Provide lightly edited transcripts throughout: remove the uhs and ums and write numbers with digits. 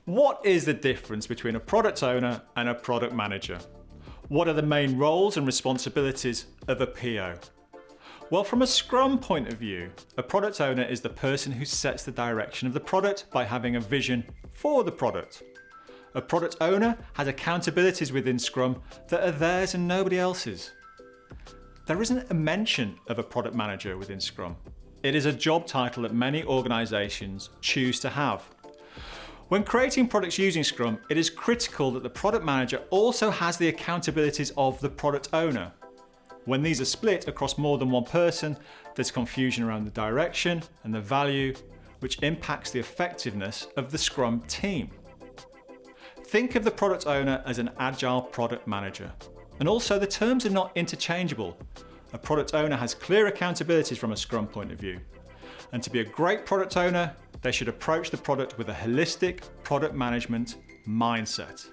What is the difference between a product owner and a product manager? What are the main roles and responsibilities of a PO? Well, from a Scrum point of view, a product owner is the person who sets the direction of the product by having a vision for the product. A product owner has accountabilities within Scrum that are theirs and nobody else's. There isn't a mention of a product manager within Scrum. It is a job title that many organisations choose to have. When creating products using Scrum, it is critical that the product manager also has the accountabilities of the product owner. When these are split across more than one person, there's confusion around the direction and the value, which impacts the effectiveness of the Scrum team. Think of the product owner as an agile product manager. And also the terms are not interchangeable. A product owner has clear accountabilities from a Scrum point of view. And to be a great product owner, they should approach the product with a holistic product management mindset.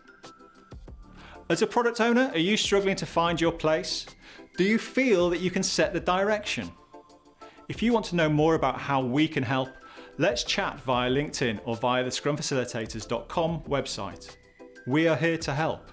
As a product owner, are you struggling to find your place? Do you feel that you can set the direction? If you want to know more about how we can help, let's chat via LinkedIn or via the scrumfacilitators.com website. We are here to help.